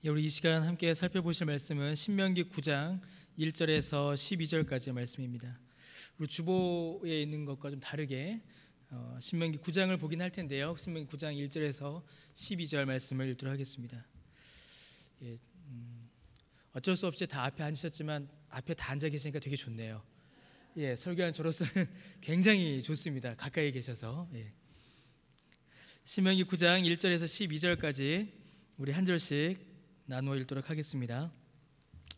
우리 이 시간 함께 살펴보실 말씀은 신명기 9장 1절에서 12절까지의 말씀입니다. 우리 주보에 있는 것과 좀 다르게 신명기 9장을 보긴 할 텐데요. 신명기 9장 1절에서 12절 말씀을 읽도록 하겠습니다. 어쩔 수 없이 다 앞에 앉으셨지만 앞에 다 앉아 계시니까 되게 좋네요. 설교하는 저로서는 굉장히 좋습니다. 가까이 계셔서. 신명기 9장 1절에서 12절까지 우리 한 절씩 나누어 읽도록 하겠습니다.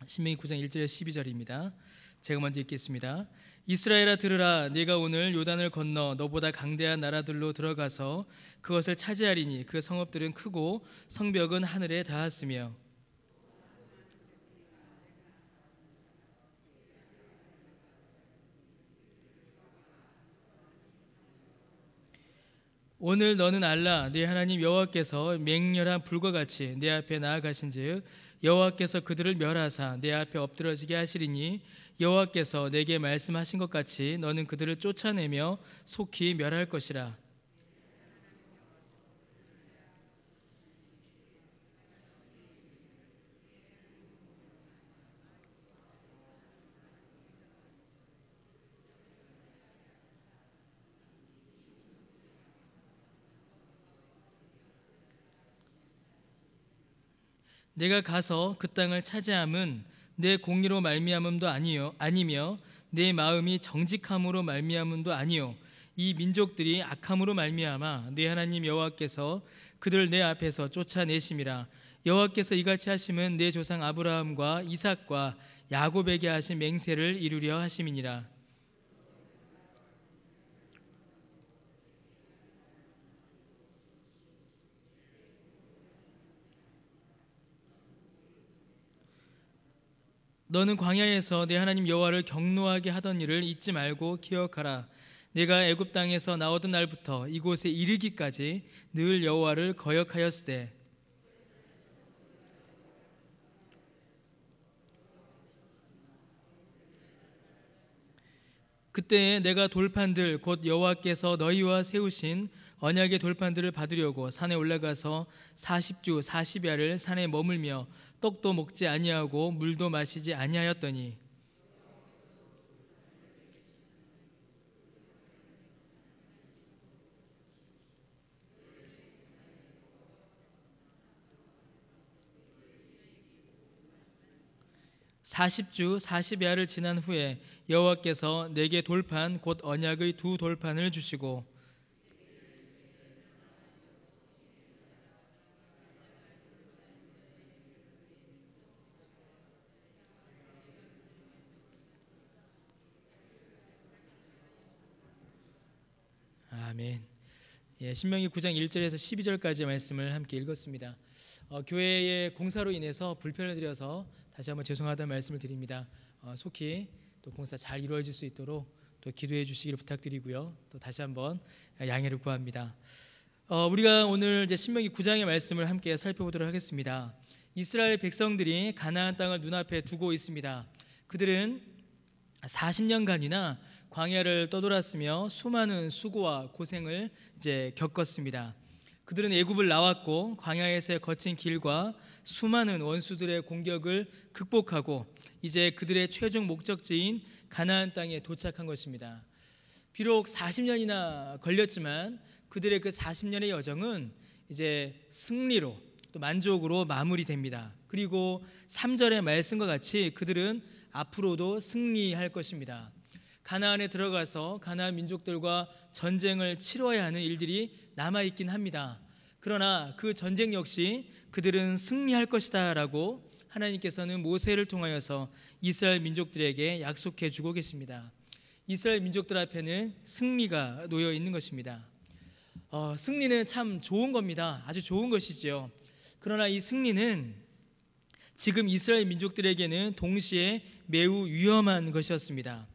신명기 9장 1절에서 12절입니다. 제가 먼저 읽겠습니다. 이스라엘아 들으라. 네가 오늘 요단을 건너 너보다 강대한 나라들로 들어가서 그것을 차지하리니 그 성읍들은 크고 성벽은 하늘에 닿았으며 오늘 너는 알라. 네 하나님 여호와께서 맹렬한 불과 같이 내 앞에 나아가신즉 여호와께서 그들을 멸하사 내 앞에 엎드러지게 하시리니 여호와께서 내게 말씀하신 것 같이 너는 그들을 쫓아내며 속히 멸할 것이라. 내가 가서 그 땅을 차지함은 내 공의로 말미암음도 아니며 내 마음이 정직함으로 말미암음도 아니요 이 민족들이 악함으로 말미암아 내 하나님 여호와께서 그들을 내 앞에서 쫓아내심이라. 여호와께서 이같이 하심은 내 조상 아브라함과 이삭과 야곱에게 하신 맹세를 이루려 하심이니라. 너는 광야에서 내 하나님 여호와를 경노하게 하던 일을 잊지 말고 기억하라. 내가 애굽 땅에서 나오던 날부터 이곳에 이르기까지 늘 여호와를 거역하였으되 그때에 내가 돌판들 곧 여호와께서 너희와 세우신 언약의 돌판들을 받으려고 산에 올라가서 40주 40야를 산에 머물며 떡도 먹지 아니하고 물도 마시지 아니하였더니 (40주) (40야를) 지난 후에 여호와께서 내게 돌판 곧 언약의 두 돌판을 주시고 아멘. 신명기 9장 1절에서 12절까지 말씀을 함께 읽었습니다. 교회의 공사로 인해서 불편을 드려서 다시 한번 죄송하다는 말씀을 드립니다. 속히 또 공사 잘 이루어질 수 있도록 또 기도해 주시기를 부탁드리고요. 또 다시 한번 양해를 구합니다. 우리가 오늘 이제 신명기 9장의 말씀을 함께 살펴보도록 하겠습니다. 이스라엘 백성들이 가나안 땅을 눈앞에 두고 있습니다. 그들은 40년간이나 광야를 떠돌았으며 수많은 수고와 고생을 이제 겪었습니다. 그들은 애굽을 나왔고 광야에서의 거친 길과 수많은 원수들의 공격을 극복하고 이제 그들의 최종 목적지인 가나안 땅에 도착한 것입니다. 비록 40년이나 걸렸지만 그들의 그 40년의 여정은 이제 승리로 또 만족으로 마무리됩니다. 그리고 3절의 말씀과 같이 그들은 앞으로도 승리할 것입니다. 가나안에 들어가서 가나안 민족들과 전쟁을 치러야 하는 일들이 남아있긴 합니다. 그러나 그 전쟁 역시 그들은 승리할 것이다 라고 하나님께서는 모세를 통하여서 이스라엘 민족들에게 약속해 주고 계십니다. 이스라엘 민족들 앞에는 승리가 놓여 있는 것입니다. 승리는 참 좋은 겁니다. 아주 좋은 것이지요. 그러나 이 승리는 지금 이스라엘 민족들에게는 동시에 매우 위험한 것이었습니다.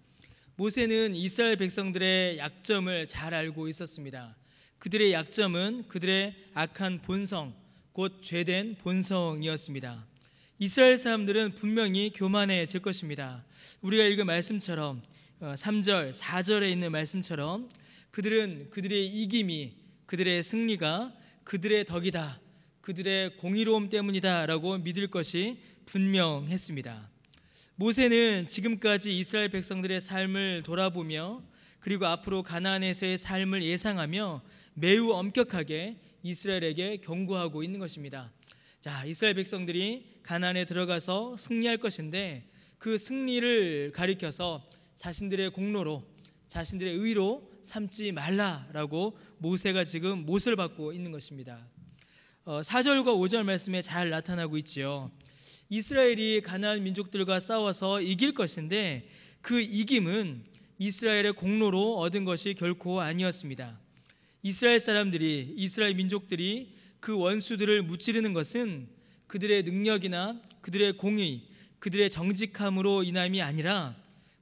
모세는 이스라엘 백성들의 약점을 잘 알고 있었습니다. 그들의 약점은 그들의 악한 본성, 곧 죄된 본성이었습니다. 이스라엘 사람들은 분명히 교만해질 것입니다. 우리가 읽은 말씀처럼 3절, 4절에 있는 말씀처럼 그들은 그들의 이김이, 그들의 승리가 그들의 덕이다, 그들의 공의로움 때문이다라고 믿을 것이 분명했습니다. 모세는 지금까지 이스라엘 백성들의 삶을 돌아보며 그리고 앞으로 가나안에서의 삶을 예상하며 매우 엄격하게 이스라엘에게 경고하고 있는 것입니다. 자, 이스라엘 백성들이 가나안에 들어가서 승리할 것인데 그 승리를 가리켜서 자신들의 공로로, 자신들의 의로 삼지 말라라고 모세가 지금 못을 받고 있는 것입니다. 4절과 5절 말씀에 잘 나타나고 있지요. 이스라엘이 가나안 민족들과 싸워서 이길 것인데 그 이김은 이스라엘의 공로로 얻은 것이 결코 아니었습니다. 이스라엘 사람들이, 이스라엘 민족들이 그 원수들을 무찌르는 것은 그들의 능력이나 그들의 공의, 그들의 정직함으로 인함이 아니라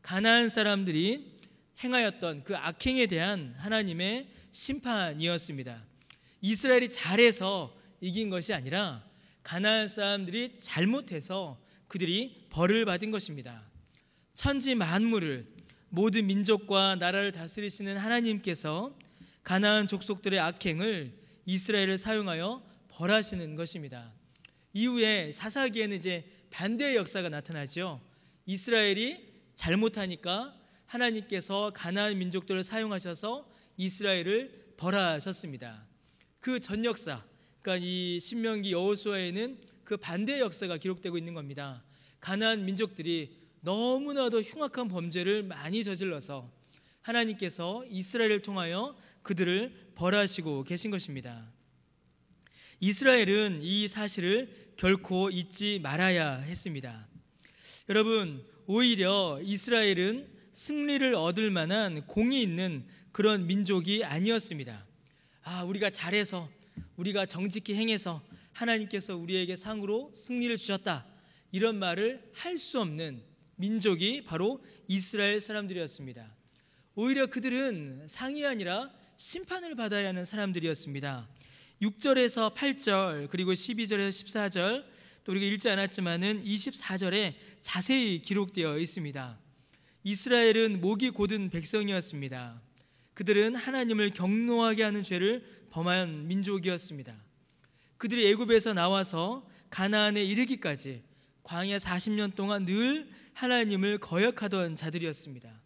가나안 사람들이 행하였던 그 악행에 대한 하나님의 심판이었습니다. 이스라엘이 잘해서 이긴 것이 아니라 가나안 사람들이 잘못해서 그들이 벌을 받은 것입니다. 천지 만물을, 모든 민족과 나라를 다스리시는 하나님께서 가나안 족속들의 악행을 이스라엘을 사용하여 벌하시는 것입니다. 이후에 사사기에는 이제 반대의 역사가 나타나죠. 이스라엘이 잘못하니까 하나님께서 가나안 민족들을 사용하셔서 이스라엘을 벌하셨습니다. 그 전 역사, 그러니까 이 신명기 여호수아에는 그 반대의 역사가 기록되고 있는 겁니다. 가나안 민족들이 너무나도 흉악한 범죄를 많이 저질러서 하나님께서 이스라엘을 통하여 그들을 벌하시고 계신 것입니다. 이스라엘은 이 사실을 결코 잊지 말아야 했습니다. 여러분, 오히려 이스라엘은 승리를 얻을 만한 공이 있는 그런 민족이 아니었습니다. 우리가 잘해서, 우리가 정직히 행해서 하나님께서 우리에게 상으로 승리를 주셨다, 이런 말을 할 수 없는 민족이 바로 이스라엘 사람들이었습니다. 오히려 그들은 상이 아니라 심판을 받아야 하는 사람들이었습니다. 6절에서 8절 그리고 12절에서 14절, 또 우리가 읽지 않았지만은 24절에 자세히 기록되어 있습니다. 이스라엘은 목이 곧은 백성이었습니다. 그들은 하나님을 경노하게 하는 죄를 범한 민족이었습니다. 그들이 애굽에서 나와서 가나안에 이르기까지 광야 40년 동안 늘 하나님을 거역하던 자들이었습니다.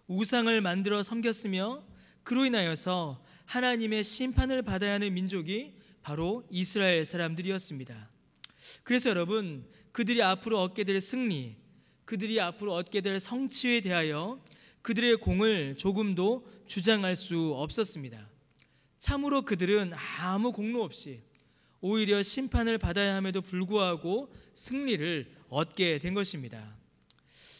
우상을 만들어 섬겼으며 그로 인하여서 하나님의 심판을 받아야 하는 민족이 바로 이스라엘 사람들이었습니다. 그래서 여러분, 그들이 앞으로 얻게 될 승리, 그들이 앞으로 얻게 될 성취에 대하여 그들의 공을 조금도 주장할 수 없었습니다. 참으로 그들은 아무 공로 없이 오히려 심판을 받아야 함에도 불구하고 승리를 얻게 된 것입니다.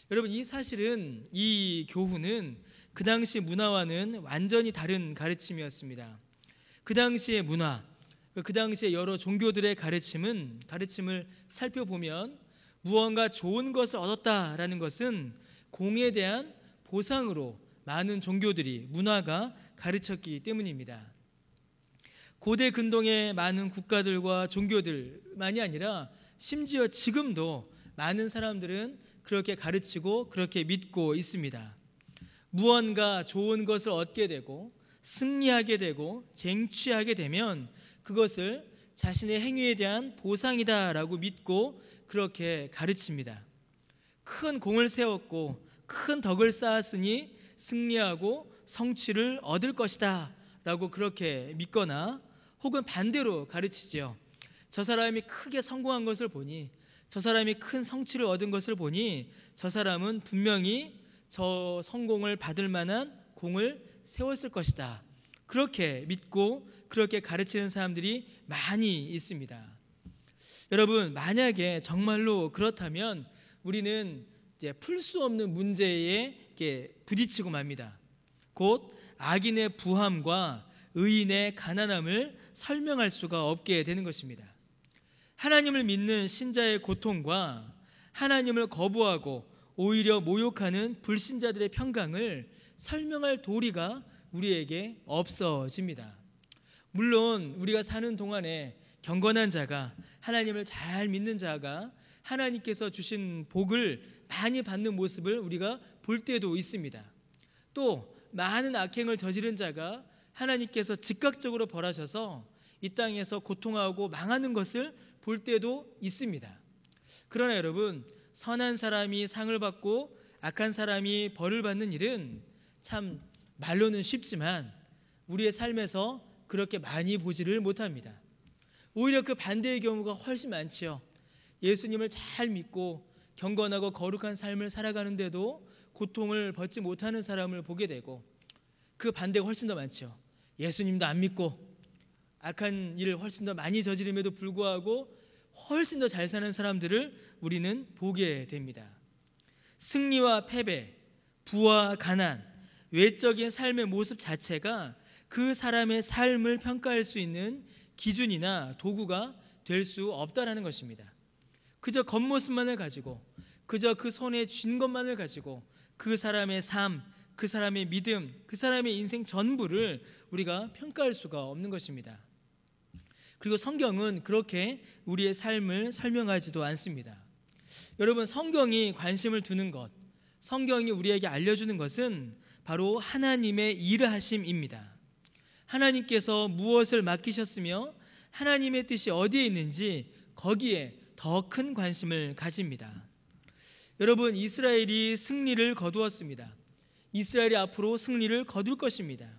여러분, 이 사실은, 이 교훈은 그 당시 문화와는 완전히 다른 가르침이었습니다. 그 당시의 문화, 그 당시의 여러 종교들의 가르침을 살펴보면 무언가 좋은 것을 얻었다라는 것은 공에 대한 보상으로 많은 종교들이, 문화가 가르쳤기 때문입니다. 고대 근동의 많은 국가들과 종교들만이 아니라 심지어 지금도 많은 사람들은 그렇게 가르치고 그렇게 믿고 있습니다. 무언가 좋은 것을 얻게 되고 승리하게 되고 쟁취하게 되면 그것을 자신의 행위에 대한 보상이다라고 믿고 그렇게 가르칩니다. 큰 공을 세웠고 큰 덕을 쌓았으니 승리하고 성취를 얻을 것이다 라고 그렇게 믿거나, 혹은 반대로 가르치지요. 저 사람이 크게 성공한 것을 보니, 저 사람이 큰 성취를 얻은 것을 보니 저 사람은 분명히 저 성공을 받을 만한 공을 세웠을 것이다, 그렇게 믿고 그렇게 가르치는 사람들이 많이 있습니다. 여러분, 만약에 정말로 그렇다면 우리는 이제 풀 수 없는 문제에 부딪히고 맙니다. 곧 악인의 부함과 의인의 가난함을 설명할 수가 없게 되는 것입니다. 하나님을 믿는 신자의 고통과 하나님을 거부하고 오히려 모욕하는 불신자들의 평강을 설명할 도리가 우리에게 없어집니다. 물론 우리가 사는 동안에 경건한 자가, 하나님을 잘 믿는 자가 하나님께서 주신 복을 많이 받는 모습을 우리가 볼 때도 있습니다. 또 많은 악행을 저지른 자가 하나님께서 즉각적으로 벌하셔서 이 땅에서 고통하고 망하는 것을 볼 때도 있습니다. 그러나 여러분, 선한 사람이 상을 받고 악한 사람이 벌을 받는 일은 참 말로는 쉽지만 우리의 삶에서 그렇게 많이 보지를 못합니다. 오히려 그 반대의 경우가 훨씬 많지요. 예수님을 잘 믿고 경건하고 거룩한 삶을 살아가는데도 고통을 받지 못하는 사람을 보게 되고, 그 반대가 훨씬 더 많죠. 예수님도 안 믿고 악한 일을 훨씬 더 많이 저지름에도 불구하고 훨씬 더 잘 사는 사람들을 우리는 보게 됩니다. 승리와 패배, 부와 가난, 외적인 삶의 모습 자체가 그 사람의 삶을 평가할 수 있는 기준이나 도구가 될 수 없다라는 것입니다. 그저 겉모습만을 가지고, 그저 그 손에 쥔 것만을 가지고 그 사람의 삶, 그 사람의 믿음, 그 사람의 인생 전부를 우리가 평가할 수가 없는 것입니다. 그리고 성경은 그렇게 우리의 삶을 설명하지도 않습니다. 여러분, 성경이 관심을 두는 것, 성경이 우리에게 알려주는 것은 바로 하나님의 일하심입니다. 하나님께서 무엇을 맡기셨으며 하나님의 뜻이 어디에 있는지 거기에 더 큰 관심을 가집니다. 여러분, 이스라엘이 승리를 거두었습니다. 이스라엘이 앞으로 승리를 거둘 것입니다.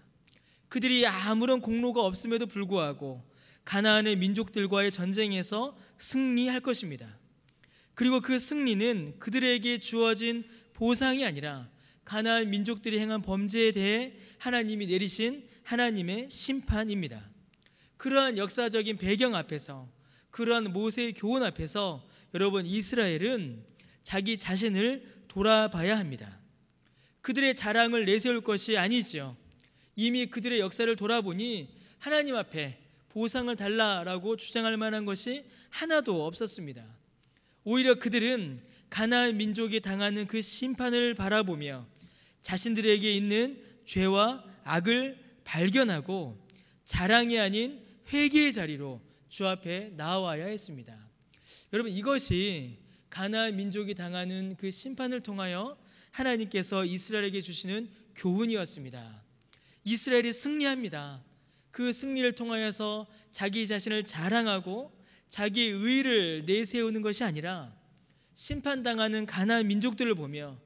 그들이 아무런 공로가 없음에도 불구하고 가나안의 민족들과의 전쟁에서 승리할 것입니다. 그리고 그 승리는 그들에게 주어진 보상이 아니라 가나안 민족들이 행한 범죄에 대해 하나님이 내리신 하나님의 심판입니다. 그러한 역사적인 배경 앞에서, 그러한 모세의 교훈 앞에서 여러분, 이스라엘은 자기 자신을 돌아봐야 합니다. 그들의 자랑을 내세울 것이 아니지요. 이미 그들의 역사를 돌아보니 하나님 앞에 보상을 달라라고 주장할 만한 것이 하나도 없었습니다. 오히려 그들은 가나안 민족이 당하는 그 심판을 바라보며 자신들에게 있는 죄와 악을 발견하고 자랑이 아닌 회개의 자리로 주 앞에 나와야 했습니다. 여러분, 이것이 가나안 민족이 당하는 그 심판을 통하여 하나님께서 이스라엘에게 주시는 교훈이었습니다. 이스라엘이 승리합니다. 그 승리를 통하여서 자기 자신을 자랑하고 자기의 의를 내세우는 것이 아니라 심판당하는 가나안 민족들을 보며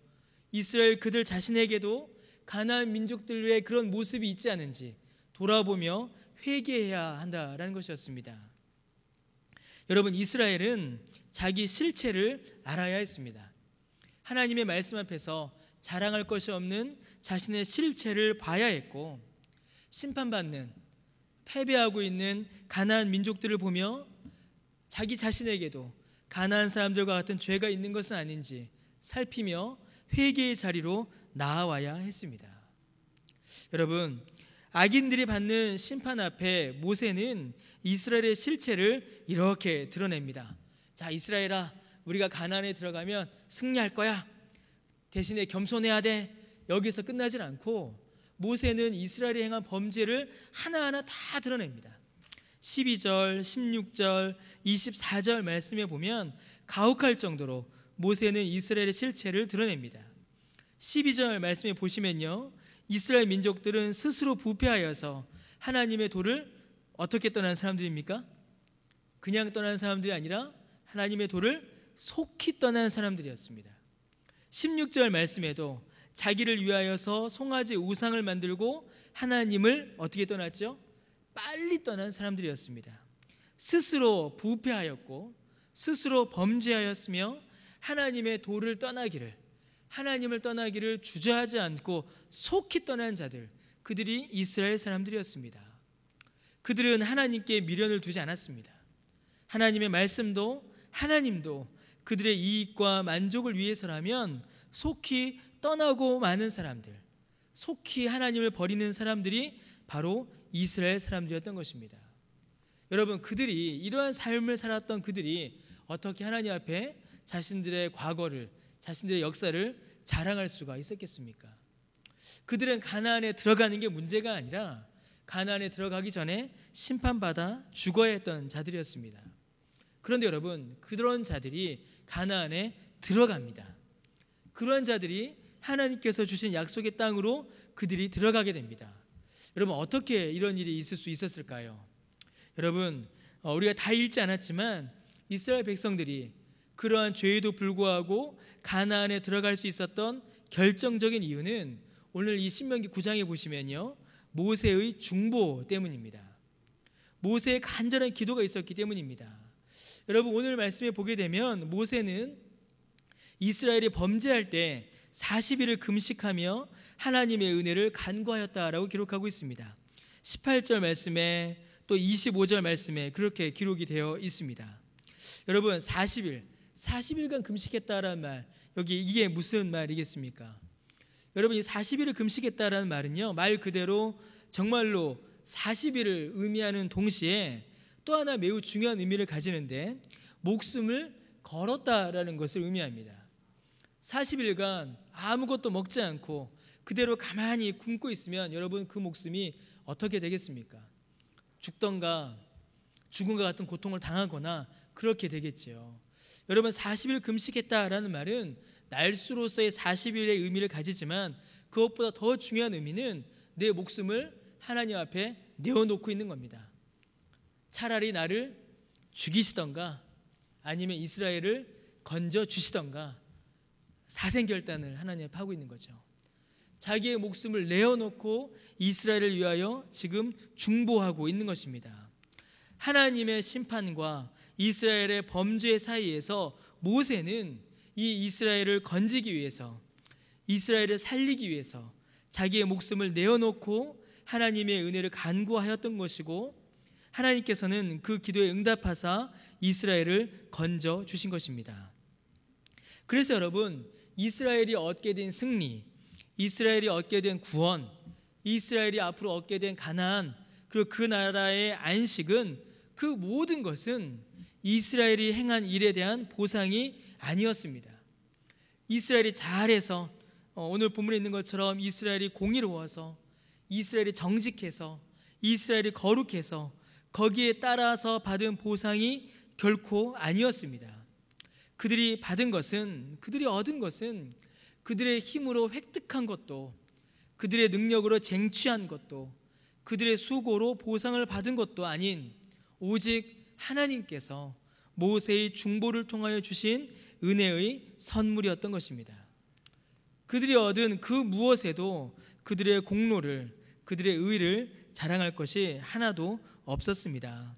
이스라엘 그들 자신에게도 가나안 민족들의 그런 모습이 있지 않은지 돌아보며 회개해야 한다라는 것이었습니다. 여러분, 이스라엘은 자기 실체를 알아야 했습니다. 하나님의 말씀 앞에서 자랑할 것이 없는 자신의 실체를 봐야 했고, 심판받는, 패배하고 있는 가나안 민족들을 보며 자기 자신에게도 가나안 사람들과 같은 죄가 있는 것은 아닌지 살피며 회개의 자리로 나아와야 했습니다. 여러분, 악인들이 받는 심판 앞에 모세는 이스라엘의 실체를 이렇게 드러냅니다. 자, 이스라엘아, 우리가 가나안에 들어가면 승리할 거야. 대신에 겸손해야 돼. 여기서 끝나질 않고 모세는 이스라엘이 행한 범죄를 하나하나 다 드러냅니다. 12절, 16절, 24절 말씀에 보면 가혹할 정도로 모세는 이스라엘의 실체를 드러냅니다. 12절 말씀에 보시면요, 이스라엘 민족들은 스스로 부패하여서 하나님의 도를 어떻게 떠난 사람들입니까? 그냥 떠난 사람들이 아니라 하나님의 도를 속히 떠난 사람들이었습니다. 16절 말씀에도 자기를 위하여서 송아지 우상을 만들고 하나님을 어떻게 떠났죠? 빨리 떠난 사람들이었습니다. 스스로 부패하였고 스스로 범죄하였으며 하나님의 도를 떠나기를, 하나님을 떠나기를 주저하지 않고 속히 떠난 자들, 그들이 이스라엘 사람들이었습니다. 그들은 하나님께 미련을 두지 않았습니다. 하나님의 말씀도 하나님도 그들의 이익과 만족을 위해서라면 속히 떠나고 마는 사람들, 속히 하나님을 버리는 사람들이 바로 이스라엘 사람들이었던 것입니다. 여러분, 그들이 이러한 삶을 살았던 그들이 어떻게 하나님 앞에 자신들의 과거를, 자신들의 역사를 자랑할 수가 있었겠습니까? 그들은 가나안에 들어가는 게 문제가 아니라 가나안에 들어가기 전에 심판받아 죽어야 했던 자들이었습니다. 그런데 여러분, 그런 자들이 가나안에 들어갑니다. 그런 자들이 하나님께서 주신 약속의 땅으로 그들이 들어가게 됩니다. 여러분, 어떻게 이런 일이 있을 수 있었을까요? 여러분, 우리가 다 읽지 않았지만 이스라엘 백성들이 그러한 죄에도 불구하고 가나안에 들어갈 수 있었던 결정적인 이유는 오늘 이 신명기 9장에 보시면요, 모세의 중보 때문입니다. 모세의 간절한 기도가 있었기 때문입니다. 여러분, 오늘 말씀에 보게 되면 모세는 이스라엘이 범죄할 때 40일을 금식하며 하나님의 은혜를 간구하였다라고 기록하고 있습니다. 18절 말씀에 또 25절 말씀에 그렇게 기록이 되어 있습니다. 여러분, 40일간 금식했다라는 말, 여기 이게 무슨 말이겠습니까? 여러분, 이 40일을 금식했다라는 말은요, 말 그대로 정말로 40일을 의미하는 동시에 또 하나 매우 중요한 의미를 가지는데 목숨을 걸었다라는 것을 의미합니다. 40일간 아무것도 먹지 않고 그대로 가만히 굶고 있으면 여러분, 그 목숨이 어떻게 되겠습니까? 죽던가 죽음과 같은 고통을 당하거나 그렇게 되겠죠. 여러분, 40일 금식했다라는 말은 날수로서의 40일의 의미를 가지지만 그것보다 더 중요한 의미는 내 목숨을 하나님 앞에 내어놓고 있는 겁니다. 차라리 나를 죽이시던가 아니면 이스라엘을 건져 주시던가 사생결단을 하나님 앞에 하고 있는 거죠. 자기의 목숨을 내어놓고 이스라엘을 위하여 지금 중보하고 있는 것입니다. 하나님의 심판과 이스라엘의 범죄 사이에서 모세는 이 이스라엘을 건지기 위해서, 이스라엘을 살리기 위해서 자기의 목숨을 내어놓고 하나님의 은혜를 간구하였던 것이고, 하나님께서는 그 기도에 응답하사 이스라엘을 건져 주신 것입니다. 그래서 여러분, 이스라엘이 얻게 된 승리, 이스라엘이 얻게 된 구원, 이스라엘이 앞으로 얻게 된 가나안, 그리고 그 나라의 안식은, 그 모든 것은 이스라엘이 행한 일에 대한 보상이 아니었습니다. 이스라엘이 잘해서, 오늘 본문에 있는 것처럼 이스라엘이 공의로워서, 이스라엘이 정직해서, 이스라엘이 거룩해서 거기에 따라서 받은 보상이 결코 아니었습니다. 그들이 받은 것은, 그들이 얻은 것은 그들의 힘으로 획득한 것도, 그들의 능력으로 쟁취한 것도, 그들의 수고로 보상을 받은 것도 아닌 오직 하나님께서 모세의 중보를 통하여 주신 은혜의 선물이었던 것입니다. 그들이 얻은 그 무엇에도 그들의 공로를, 그들의 의를 자랑할 것이 하나도 없었습니다.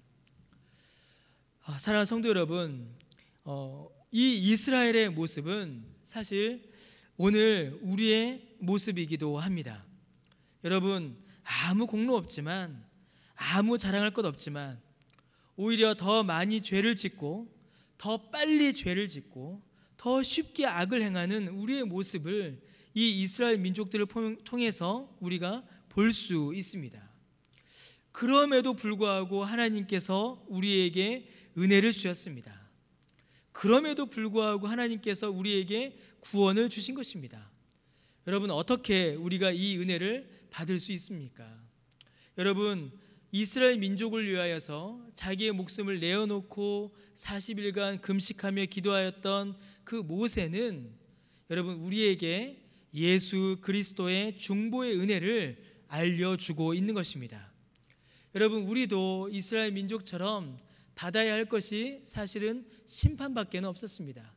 사랑하는 성도 여러분, 이 이스라엘의 모습은 사실 오늘 우리의 모습이기도 합니다. 여러분, 아무 공로 없지만, 아무 자랑할 것 없지만 오히려 더 많이 죄를 짓고 더 빨리 죄를 짓고 더 쉽게 악을 행하는 우리의 모습을 이 이스라엘 민족들을 통해서 우리가 볼 수 있습니다. 그럼에도 불구하고 하나님께서 우리에게 은혜를 주셨습니다. 그럼에도 불구하고 하나님께서 우리에게 구원을 주신 것입니다. 여러분, 어떻게 우리가 이 은혜를 받을 수 있습니까? 여러분, 이스라엘 민족을 위하여서 자기의 목숨을 내어놓고 40일간 금식하며 기도하였던 그 모세는 여러분, 우리에게 예수 그리스도의 중보의 은혜를 알려주고 있는 것입니다. 여러분, 우리도 이스라엘 민족처럼 받아야 할 것이 사실은 심판밖에 없었습니다.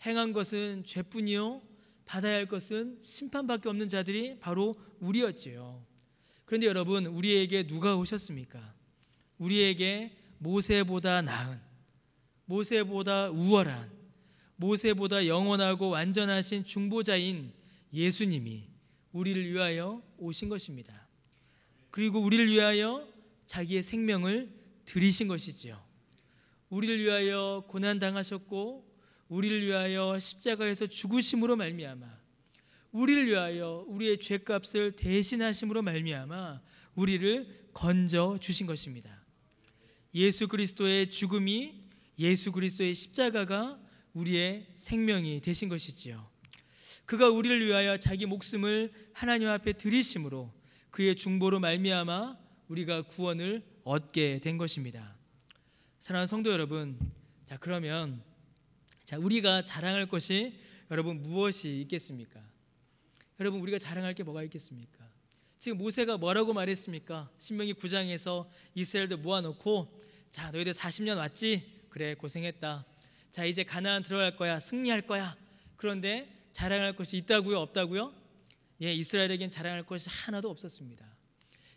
행한 것은 죄뿐이요 받아야 할 것은 심판밖에 없는 자들이 바로 우리였지요. 그런데 여러분, 우리에게 누가 오셨습니까? 우리에게 모세보다 나은, 모세보다 우월한, 모세보다 영원하고 완전하신 중보자인 예수님이 우리를 위하여 오신 것입니다. 그리고 우리를 위하여 자기의 생명을 드리신 것이지요. 우리를 위하여 고난당하셨고 우리를 위하여 십자가에서 죽으심으로 말미암아, 우리를 위하여 우리의 죄값을 대신하심으로 말미암아 우리를 건져 주신 것입니다. 예수 그리스도의 죽음이, 예수 그리스도의 십자가가 우리의 생명이 되신 것이지요. 그가 우리를 위하여 자기 목숨을 하나님 앞에 드리심으로 그의 중보로 말미암아 우리가 구원을 얻게 된 것입니다. 사랑하는 성도 여러분, 그러면 우리가 자랑할 것이 여러분 무엇이 있겠습니까? 여러분, 우리가 자랑할 게 뭐가 있겠습니까? 지금 모세가 뭐라고 말했습니까? 신명기 9장에서 이스라엘들 모아놓고, 자, 너희들 40년 왔지? 그래, 고생했다. 자, 이제 가나안 들어갈 거야. 승리할 거야. 그런데 자랑할 것이 있다고요? 없다고요? 예, 이스라엘에겐 자랑할 것이 하나도 없었습니다.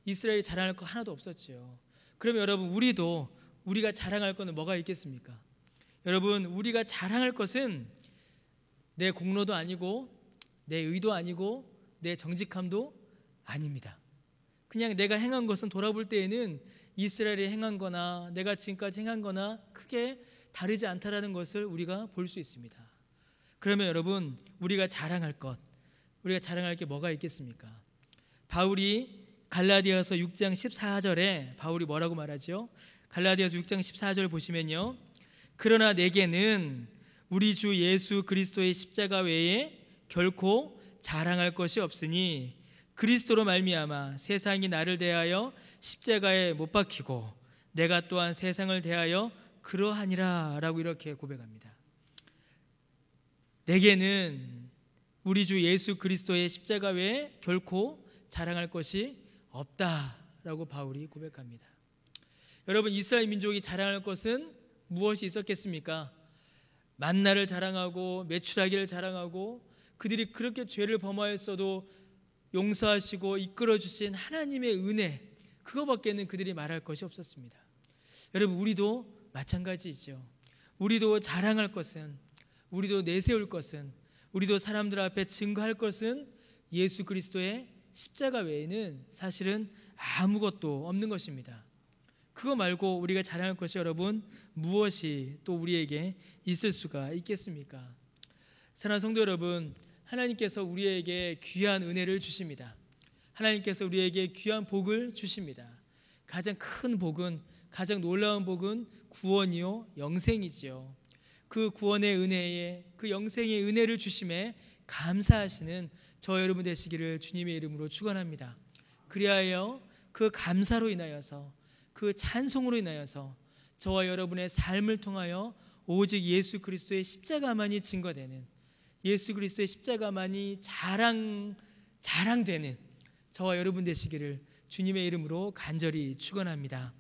이스라엘이 자랑할 거 하나도 없었죠. 그러면 여러분, 우리가 자랑할 것은 뭐가 있겠습니까? 여러분, 우리가 자랑할 것은 내 공로도 아니고 내 의도 아니고 내 정직함도 아닙니다. 그냥 내가 행한 것은 돌아볼 때에는 이스라엘이 행한 거나 내가 지금까지 행한 거나 크게 다르지 않다라는 것을 우리가 볼 수 있습니다. 그러면 여러분, 우리가 자랑할 게 뭐가 있겠습니까? 바울이 갈라디아서 6장 14절에 바울이 뭐라고 말하죠? 갈라디아서 6장 14절 보시면요, 그러나 내게는 우리 주 예수 그리스도의 십자가 외에 결코 자랑할 것이 없으니 그리스도로 말미암아 세상이 나를 대하여 십자가에 못 박히고 내가 또한 세상을 대하여 그러하니라 라고 이렇게 고백합니다. 내게는 우리 주 예수 그리스도의 십자가 외에 결코 자랑할 것이 없다라고 바울이 고백합니다. 여러분, 이스라엘 민족이 자랑할 것은 무엇이 있었겠습니까? 만나를 자랑하고 메추라기를 자랑하고 그들이 그렇게 죄를 범하였어도 용서하시고 이끌어주신 하나님의 은혜, 그거밖에는 그들이 말할 것이 없었습니다. 여러분, 우리도 마찬가지이죠. 우리도 자랑할 것은, 우리도 내세울 것은, 우리도 사람들 앞에 증거할 것은 예수 그리스도의 십자가 외에는 사실은 아무것도 없는 것입니다. 그거 말고 우리가 자랑할 것이 여러분 무엇이 또 우리에게 있을 수가 있겠습니까? 사랑하는 성도 여러분, 하나님께서 우리에게 귀한 은혜를 주십니다. 하나님께서 우리에게 귀한 복을 주십니다. 가장 큰 복은, 가장 놀라운 복은 구원이요 영생이지요. 그 구원의 은혜에, 그 영생의 은혜를 주심에 감사하시는 저 여러분 되시기를 주님의 이름으로 축원합니다. 그리하여 그 감사로 인하여서, 그 찬송으로 인하여서 저와 여러분의 삶을 통하여 오직 예수 그리스도의 십자가만이 증거되는, 예수 그리스도의 십자가만이 자랑되는 저와 여러분 되시기를 주님의 이름으로 간절히 축원합니다.